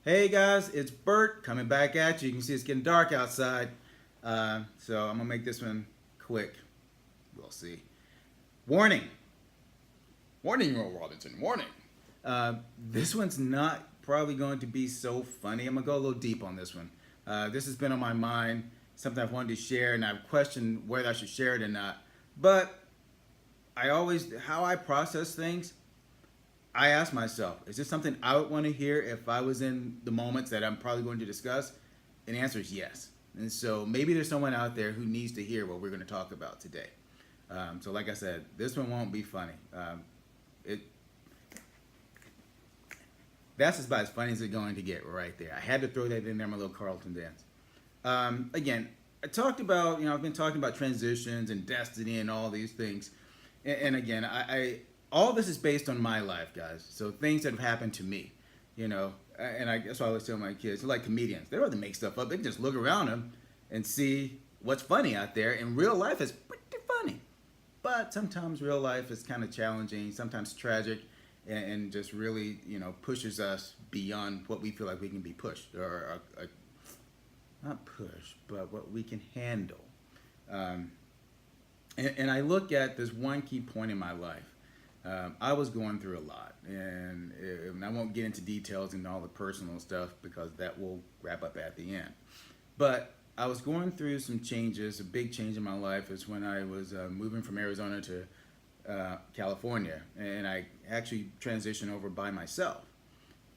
Hey guys, it's Bert coming back at you. You can see it's getting dark outside. So I'm gonna make this one quick. We'll see. Warning. Warning, Earl Robinson. Warning. This one's not probably going to be so funny. I'm gonna go a little deep on this one. This has been on my mind, something I've wanted to share, and I've questioned whether I should share it or not. But how I process things, I ask myself, is this something I would want to hear if I was in the moments that I'm probably going to discuss? And the answer is yes. And so maybe there's someone out there who needs to hear what we're going to talk about today. So like I said, this one won't be funny. It That's about as funny as it's going to get right there. I had to throw that in there, my little Carlton dance. Again, I've been talking about transitions and destiny and all these things. And again, all this is based on my life, guys. So things that have happened to me, that's why I always tell my kids, they're like comedians. They don't have to make stuff up. They can just look around them and see what's funny out there. And real life is pretty funny. But sometimes real life is kind of challenging, sometimes tragic, and just really, pushes us beyond what we feel like we can be pushed, or not push, but what we can handle. And I look at this one key point in my life. I was going through a lot, and I won't get into details and all the personal stuff because that will wrap up at the end. But I was going through some changes. A big change in my life is when I was moving from Arizona to California, and I actually transitioned over by myself.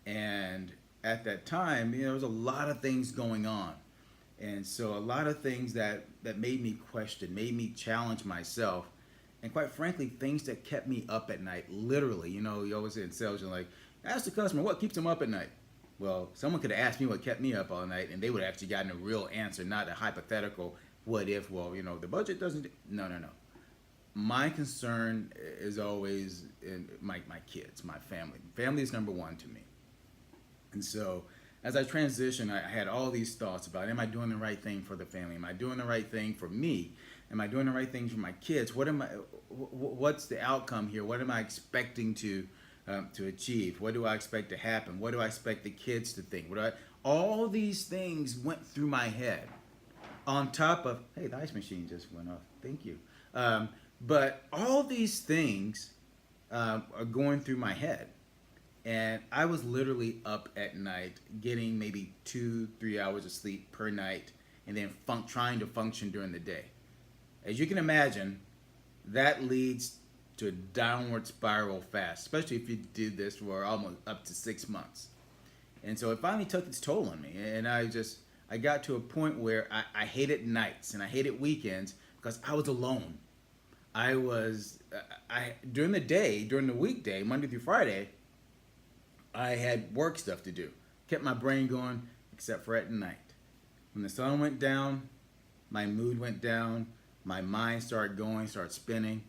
And at that time, there was a lot of things going on, and so a lot of things that made me question, made me challenge myself, and quite frankly, things that kept me up at night. Literally, you always say in sales, you're like, ask the customer what keeps them up at night. Well, someone could have asked me what kept me up all night, and they would have actually gotten a real answer, not a hypothetical what if. Well, the budget doesn't. No, no, no. My concern is always in my kids, my family. Family is number one to me. And so as I transitioned, I had all these thoughts about, am I doing the right thing for the family? Am I doing the right thing for me? Am I doing the right thing for my kids? What's the outcome here? What am I expecting to achieve? What do I expect to happen? What do I expect the kids to think? All these things went through my head. On top of, hey, the ice machine just went off. Thank you. But all these things are going through my head. And I was literally up at night getting maybe 2-3 hours of sleep per night, and then trying to function during the day. As you can imagine, that leads to a downward spiral fast, especially if you did this for almost up to 6 months. And so it finally took its toll on me. And I got to a point where I hated nights and I hated weekends because I was alone. During the weekday, Monday through Friday, I had work stuff to do. Kept my brain going, except for at night. When the sun went down, my mood went down, my mind started spinning.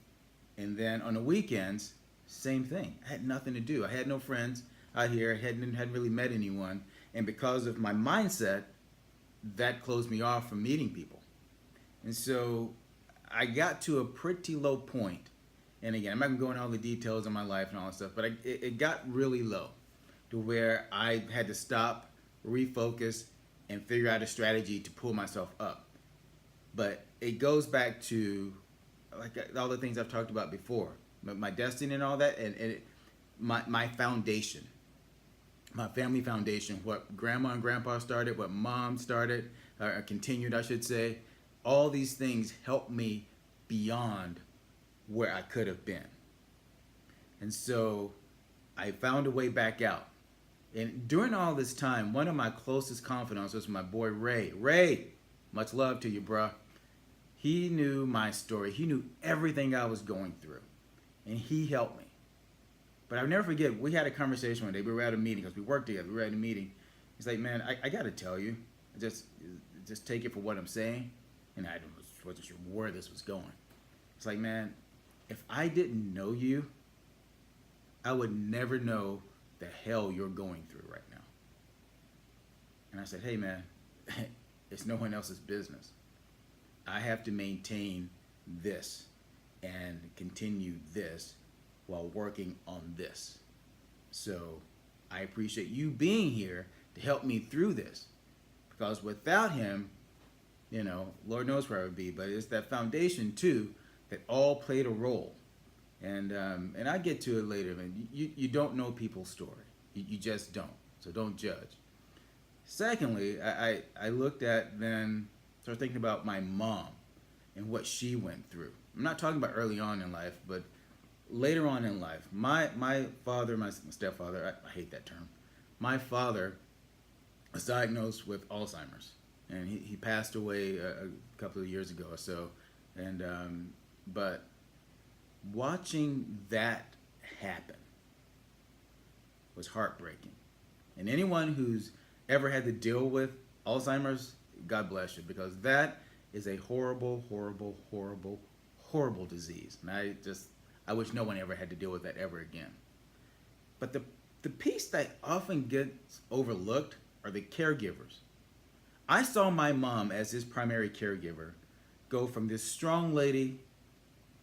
And then on the weekends, same thing. I had nothing to do. I had no friends out here. I hadn't really met anyone. And because of my mindset, that closed me off from meeting people. And so I got to a pretty low point. And again, I'm not going to go into all the details of my life and all that stuff, but it got really low to where I had to stop, refocus, and figure out a strategy to pull myself up. But it goes back to like all the things I've talked about before, my destiny and all that, and my foundation, my family foundation, what grandma and grandpa started, what mom started, or continued, I should say. All these things helped me beyond where I could have been. And so I found a way back out. And during all this time, one of my closest confidants was my boy Ray. Ray, much love to you, bruh. He knew my story. He knew everything I was going through. And he helped me. But I'll never forget, we had a conversation one day. We were at a meeting, because we worked together. We were at a meeting. He's like, man, I got to tell you. Just take it for what I'm saying. And I wasn't sure where this was going. It's like, man, if I didn't know you, I would never know the hell you're going through right now. And I said, hey, man, it's no one else's business. I have to maintain this and continue this while working on this. So I appreciate you being here to help me through this. Because without him, Lord knows where I would be. But it's that foundation too that all played a role. And I get to it later. Man, you don't know people's story. You just don't. So don't judge. Secondly, I looked at then started thinking about my mom and what she went through. I'm not talking about early on in life, but later on in life. My father, my stepfather, I hate that term. My father was diagnosed with Alzheimer's, and he passed away a couple of years ago or so. And but watching that happen was heartbreaking. And anyone who's ever had to deal with Alzheimer's, God bless you, because that is a horrible, horrible, horrible, horrible disease. And I wish no one ever had to deal with that ever again. But the piece that often gets overlooked are the caregivers. I saw my mom as his primary caregiver go from this strong lady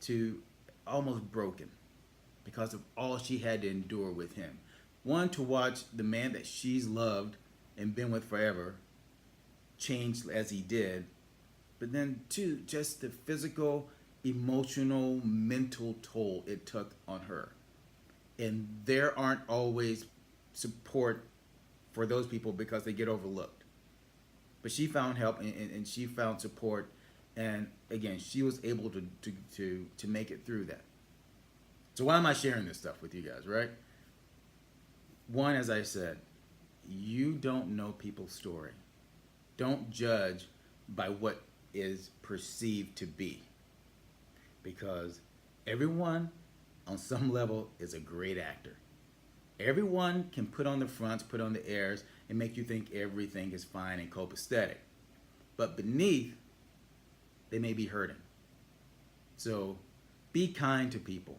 to almost broken because of all she had to endure with him. One, to watch the man that she's loved and been with forever change as he did. But then two, just the physical, emotional, mental toll it took on her. And there aren't always support for those people because they get overlooked. But she found help and she found support, and again, she was able to make it through that. So why am I sharing this stuff with you guys, right? One, as I said, you don't know people's story. Don't judge by what is perceived to be, because everyone on some level is a great actor. Everyone can put on the fronts, put on the airs, and make you think everything is fine and copacetic. But beneath, they may be hurting. So be kind to people.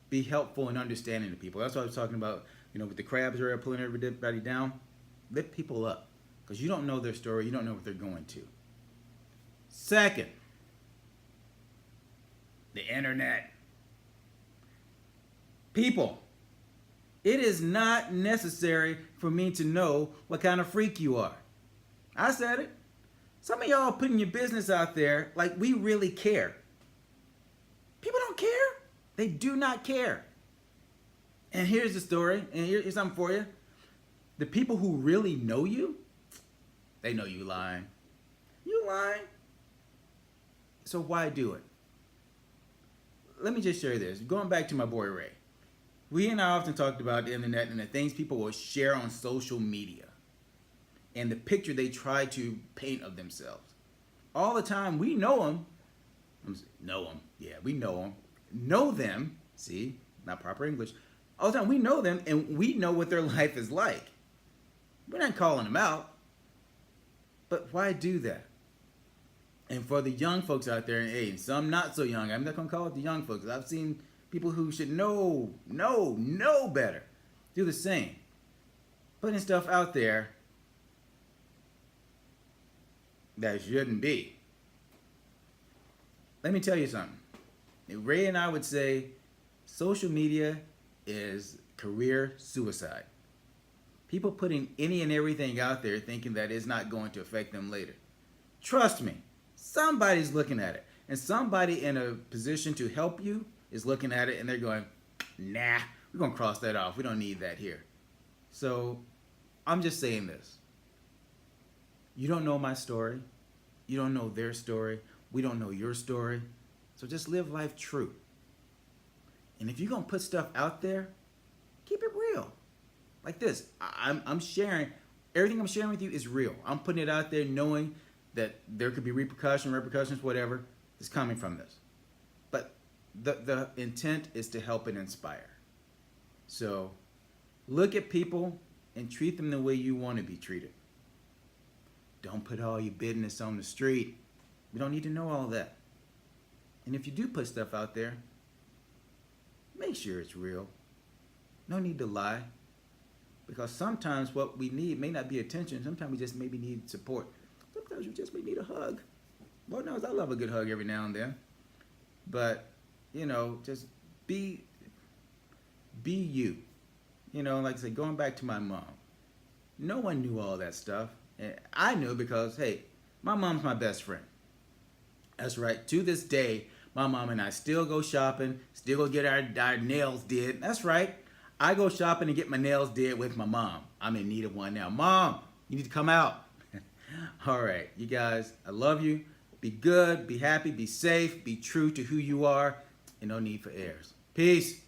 Be helpful and understanding to people. That's what I was talking about, with the crabs are pulling everybody down. Lift people up, because you don't know their story. You don't know what they're going to. Second, the internet. People, it is not necessary for me to know what kind of freak you are. I said it. Some of y'all putting your business out there like we really care. People don't care. They do not care. And here's the story, and here's something for you. The people who really know you, they know you lying. You lying. So why do it? Let me just share this. Going back to my boy Ray. We and I often talked about the internet and the things people will share on social media and the picture they try to paint of themselves. All the time, we know them. Know them. Yeah, we know them. Know them. See, not proper English. All the time, we know them and we know what their life is like. We're not calling them out. But why do that? And for the young folks out there, and some not so young, I'm not going to call it the young folks. I've seen people who should know better do the same. Putting stuff out there that shouldn't be. Let me tell you something. Ray and I would say social media is career suicide. People putting any and everything out there thinking that it's not going to affect them later. Trust me, somebody's looking at it. And somebody in a position to help you is looking at it and they're going, nah, we're going to cross that off. We don't need that here. So I'm just saying this. You don't know my story. You don't know their story. We don't know your story. So just live life true. And if you're going to put stuff out there, keep it real. Like this. I'm sharing, everything I'm sharing with you is real. I'm putting it out there knowing that there could be repercussions, whatever is coming from this. But the intent is to help and inspire. So look at people and treat them the way you want to be treated. Don't put all your business on the street. We don't need to know all that. And if you do put stuff out there, make sure it's real. No need to lie. Because sometimes what we need may not be attention. Sometimes we just maybe need support. Sometimes you just may need a hug. Lord knows I love a good hug every now and then. But, just be you. Like I said, going back to my mom. No one knew all that stuff. And I knew because, hey, my mom's my best friend. That's right. To this day, my mom and I still go shopping, still go get our nails did. That's right. I go shopping and get my nails did with my mom. I'm in need of one now. Mom, you need to come out. All right, you guys, I love you. Be good, be happy, be safe, be true to who you are, and no need for airs. Peace.